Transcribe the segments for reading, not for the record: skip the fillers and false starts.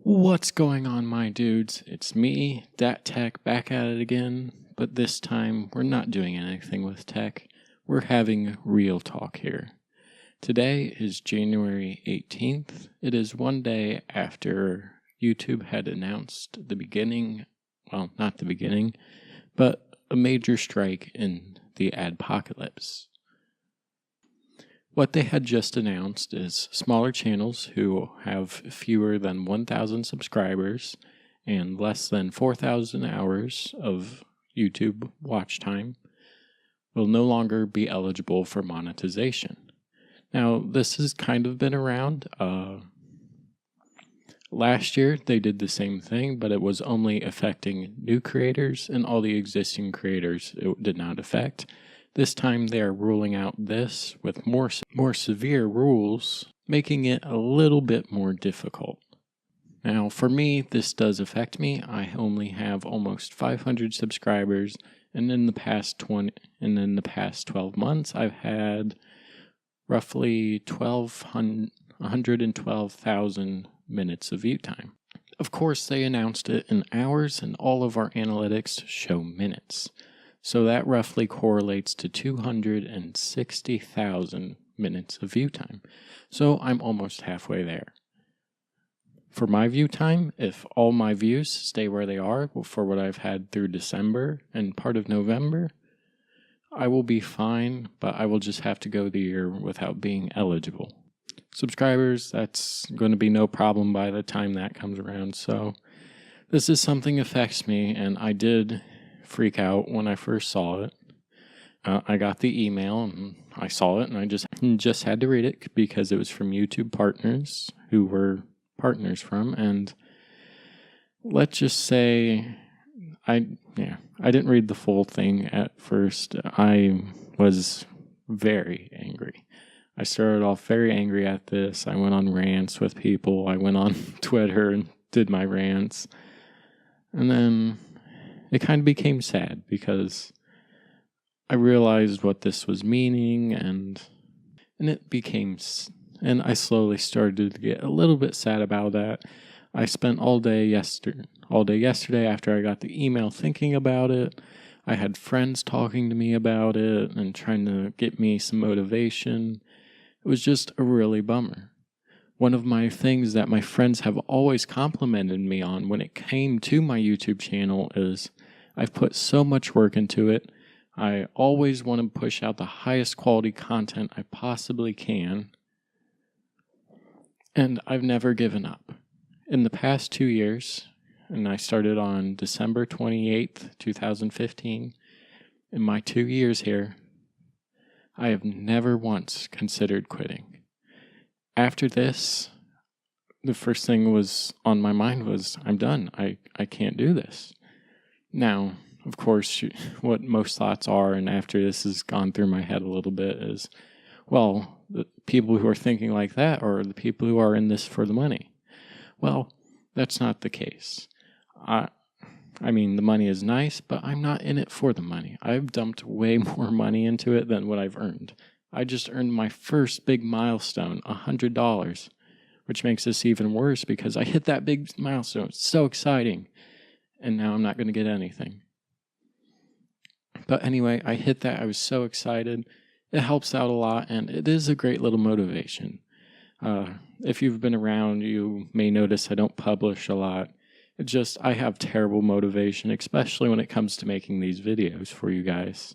What's going on, my dudes? It's me, Dat Tech, back at it again, but this time we're not doing anything with tech. We're having real talk here. Today is January 18th. It is one day after YouTube had announced the beginning, well, not the beginning, but a major strike in the Adpocalypse. What they had just announced is smaller channels who have fewer than 1,000 subscribers and less than 4,000 hours of YouTube watch time will no longer be eligible for monetization. Now, this has kind of been around. Last year, they did the same thing, but it was only affecting new creators, and all the existing creators it did not affect. This time they are ruling out this with more severe rules, making it a little bit more difficult. Now, for me, this does affect me. I only have almost 500 subscribers, and in the past 12 months, I've had roughly 112,000 minutes of view time. Of course, they announced it in hours, and all of our analytics show minutes. So that roughly correlates to 260,000 minutes of view time. So I'm almost halfway there. For my view time, if all my views stay where they are for what I've had through December and part of November, I will be fine, but I will just have to go the year without being eligible. Subscribers, that's going to be no problem by the time that comes around. So this is something that affects me, and I did freak out when I first saw it. I got the email and I saw it, and I just had to read it because it was from YouTube partners who were partners from, and let's just say I didn't read the full thing at first. I was very angry. I started off very angry at this. I went on rants with people. I went on Twitter and did my rants. And then it kind of became sad because I realized what this was meaning, and I slowly started to get a little bit sad about that. I spent all day yesterday after I got the email thinking about it. I had friends talking to me about it and trying to get me some motivation. It was just a really bummer. One of my things that my friends have always complimented me on when it came to my YouTube channel is I've put so much work into it. I always want to push out the highest quality content I possibly can, and I've never given up. In the past 2 years, and I started on December 28th, 2015, in my 2 years here, I have never once considered quitting. After this, the first thing was on my mind was, I'm done. I can't do this. Now, of course, what most thoughts are, and after this has gone through my head a little bit, is, well, the people who are thinking like that are the people who are in this for the money. Well, that's not the case. I mean, the money is nice, but I'm not in it for the money. I've dumped way more money into it than what I've earned. I just earned my first big milestone, $100, which makes this even worse because I hit that big milestone. It's so exciting. And now I'm not going to get anything. But anyway, I hit that. I was so excited. It helps out a lot, and it is a great little motivation. If you've been around, you may notice I don't publish a lot. It's just I have terrible motivation, especially when it comes to making these videos for you guys.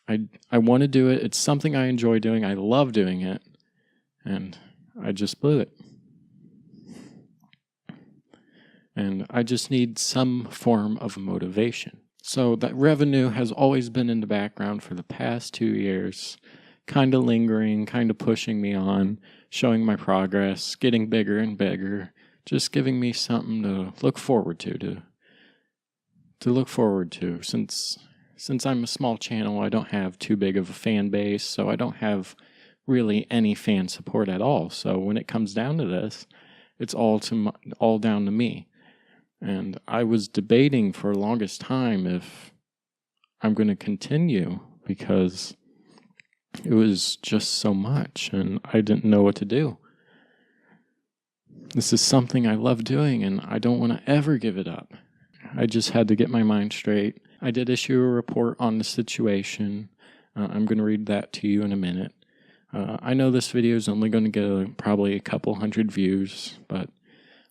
I want to do it. It's something I enjoy doing. I love doing it, and I just blew it. And I just need some form of motivation. So that revenue has always been in the background for the past 2 years, kind of lingering, kind of pushing me on, showing my progress, getting bigger and bigger, just giving me something to look forward to look forward to. Since I'm a small channel, I don't have too big of a fan base, so I don't have really any fan support at all. So when it comes down to this, it's all down to me. And I was debating for the longest time if I'm going to continue because it was just so much and I didn't know what to do. This is something I love doing, and I don't want to ever give it up. I just had to get my mind straight. I did issue a report on the situation. I'm going to read that to you in a minute. I know this video is only going to get probably a couple hundred views, but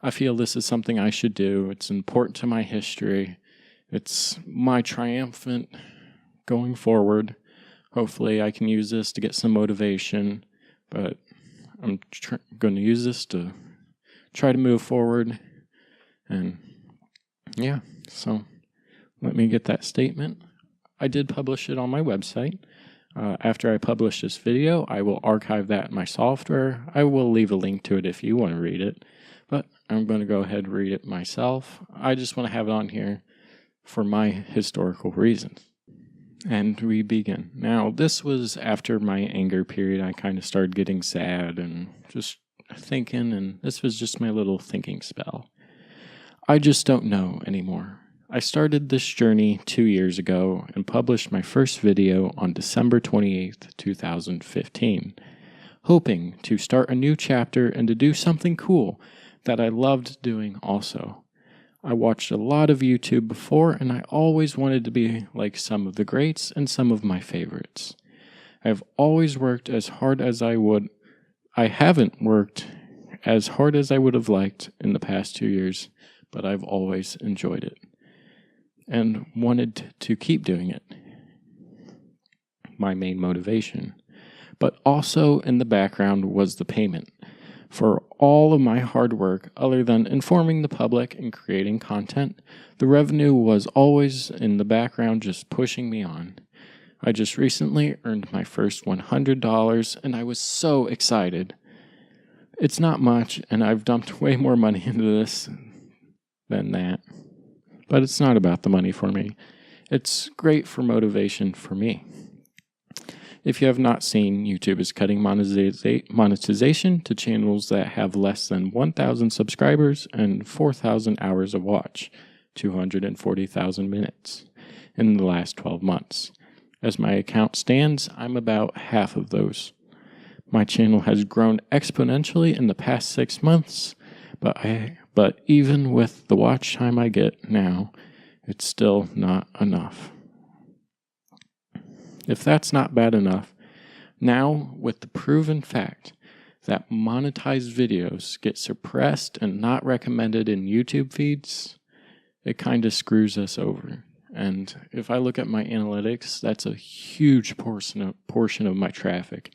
I feel this is something I should do. It's important to my history. It's my triumphant going forward. Hopefully I can use this to get some motivation, but I'm going to use this to try to move forward. And yeah, so let me get that statement. I did publish it on my website. After I publish this video, I will archive that in my software. I will leave a link to it if you want to read it, but I'm going to go ahead and read it myself. I just want to have it on here for my historical reasons. And we begin. Now, this was after my anger period. I kind of started getting sad and just thinking, and this was just my little thinking spell. I just don't know anymore. I started this journey 2 years ago and published my first video on December 28th, 2015, hoping to start a new chapter and to do something cool that I loved doing also. I watched a lot of YouTube before, and I always wanted to be like some of the greats and some of my favorites. I have always worked as hard as I would. I haven't worked as hard as I would have liked in the past 2 years, but I've always enjoyed it and wanted to keep doing it. My main motivation. But also in the background was the payment for all of my hard work. Other than informing the public and creating content, the revenue was always in the background just pushing me on. I just recently earned my first $100 and I was so excited. It's not much, and I've dumped way more money into this than that. But it's not about the money for me. It's great for motivation for me. If you have not seen, YouTube is cutting monetization to channels that have less than 1,000 subscribers and 4,000 hours of watch, 240,000 minutes, in the last 12 months. As my account stands, I'm about half of those. My channel has grown exponentially in the past 6 months, but even with the watch time I get now, it's still not enough. If that's not bad enough, now with the proven fact that monetized videos get suppressed and not recommended in YouTube feeds, it kind of screws us over. And if I look at my analytics, that's a huge portion of my traffic.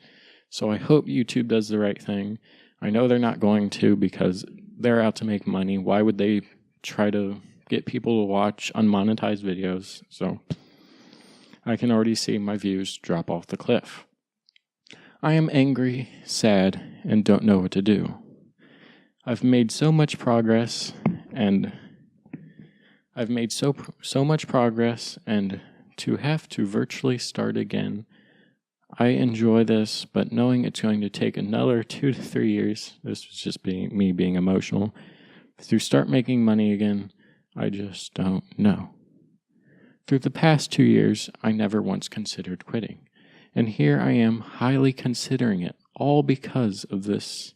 So I hope YouTube does the right thing. I know they're not going to, because they're out to make money. Why would they try to get people to watch unmonetized videos? So I can already see my views drop off the cliff. I am angry, sad, and don't know what to do. I've made so much progress, and to have to virtually start again. I enjoy this, but knowing it's going to take another 2 to 3 years, this was just me being emotional, to start making money again, I just don't know. Through the past 2 years, I never once considered quitting. And here I am highly considering it, all because of this.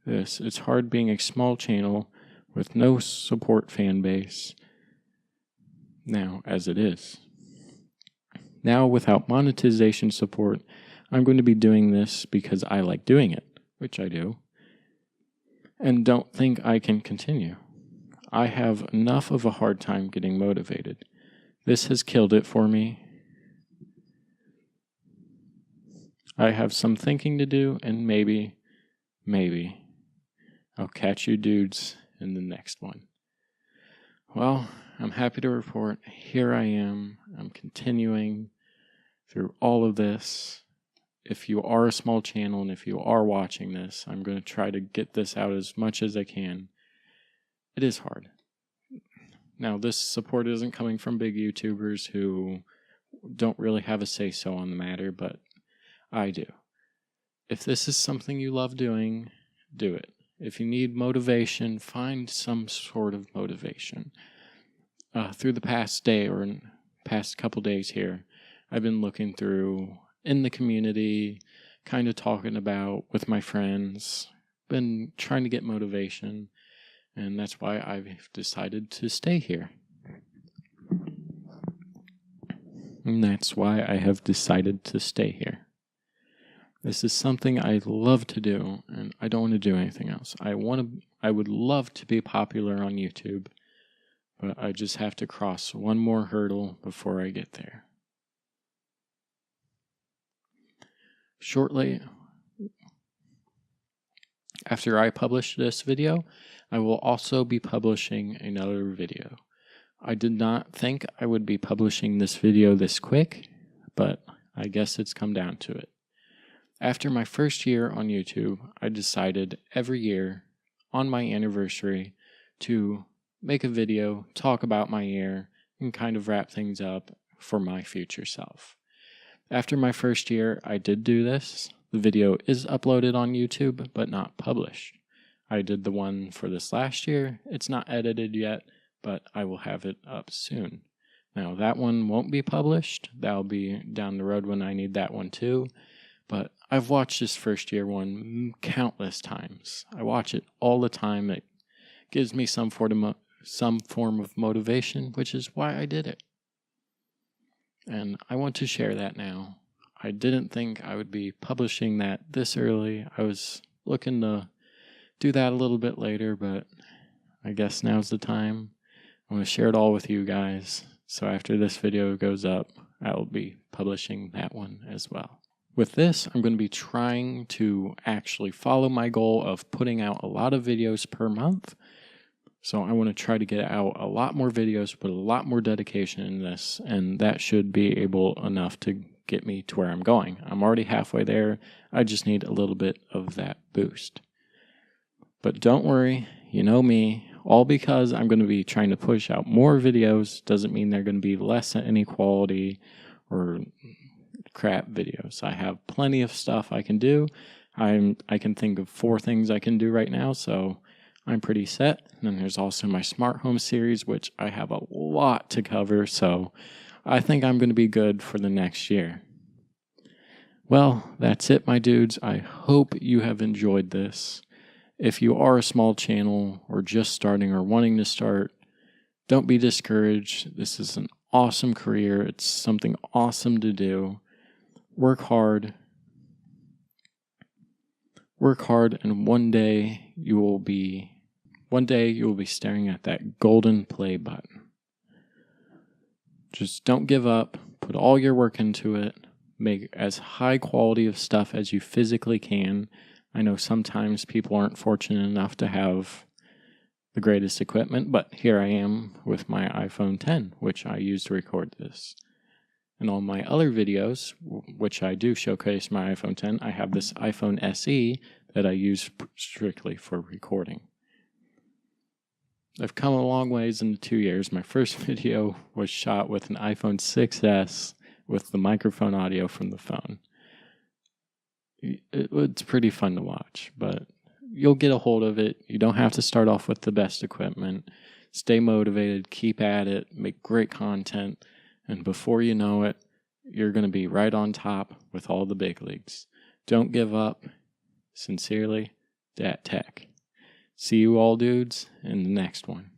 It's hard being a small channel with no support fan base now, as it is. Now, without monetization support, I'm going to be doing this because I like doing it, which I do, and don't think I can continue. I have enough of a hard time getting motivated. This has killed it for me. I have some thinking to do, and maybe, I'll catch you dudes in the next one. Well, I'm happy to report, here I am. I'm continuing through all of this. If you are a small channel and if you are watching this, I'm going to try to get this out as much as I can. It is hard. Now, this support isn't coming from big YouTubers who don't really have a say-so on the matter, but I do. If this is something you love doing, do it. If you need motivation, find some sort of motivation. Through the past day or past couple days here, I've been looking through in the community, kind of talking about with my friends, been trying to get motivation, and that's why I've decided to stay here. And that's why I have decided to stay here. This is something I love to do, and I don't want to do anything else. I would love to be popular on YouTube, but I just have to cross one more hurdle before I get there. Shortly after I publish this video, I will also be publishing another video. I did not think I would be publishing this video this quick, but I guess it's come down to it. After my first year on YouTube, I decided every year on my anniversary to make a video, talk about my year, and kind of wrap things up for my future self. After my first year, I did do this. The video is uploaded on YouTube, but not published. I did the one for this last year. It's not edited yet, but I will have it up soon. Now, that one won't be published. That'll be down the road when I need that one too. But I've watched this first year one countless times. I watch it all the time. It gives me some form of motivation, which is why I did it. And I want to share that now. I didn't think I would be publishing that this early. I was looking to do that a little bit later, but I guess now's the time. I want to share it all with you guys. So after this video goes up, I will be publishing that one as well. With this, I'm going to be trying to actually follow my goal of putting out a lot of videos per month. So I want to try to get out a lot more videos, put a lot more dedication in this, and that should be enough to get me to where I'm going. I'm already halfway there. I just need a little bit of that boost. But don't worry, you know me, all because I'm going to be trying to push out more videos doesn't mean they're going to be less inequality or crap videos. I have plenty of stuff I can do. I can think of 4 things I can do right now, so I'm pretty set. And then there's also my smart home series, which I have a lot to cover, so I think I'm going to be good for the next year. Well, that's it, my dudes. I hope you have enjoyed this. If you are a small channel or just starting or wanting to start, don't be discouraged. This is an awesome career. It's something awesome to do. Work hard, and one day you will be staring at that golden play button. Just don't give up. Put all your work into it. Make as high quality of stuff as you physically can. I know sometimes people aren't fortunate enough to have the greatest equipment, but here I am with my iPhone 10, which I use to record this. And all my other videos, which I do showcase my iPhone 10, I have this iPhone SE that I use strictly for recording. I've come a long ways in the 2 years. My first video was shot with an iPhone 6S with the microphone audio from the phone. It's pretty fun to watch, but you'll get a hold of it. You don't have to start off with the best equipment. Stay motivated, keep at it, make great content. And before you know it, you're going to be right on top with all the big leagues. Don't give up. Sincerely, Dat Tech. See you all dudes in the next one.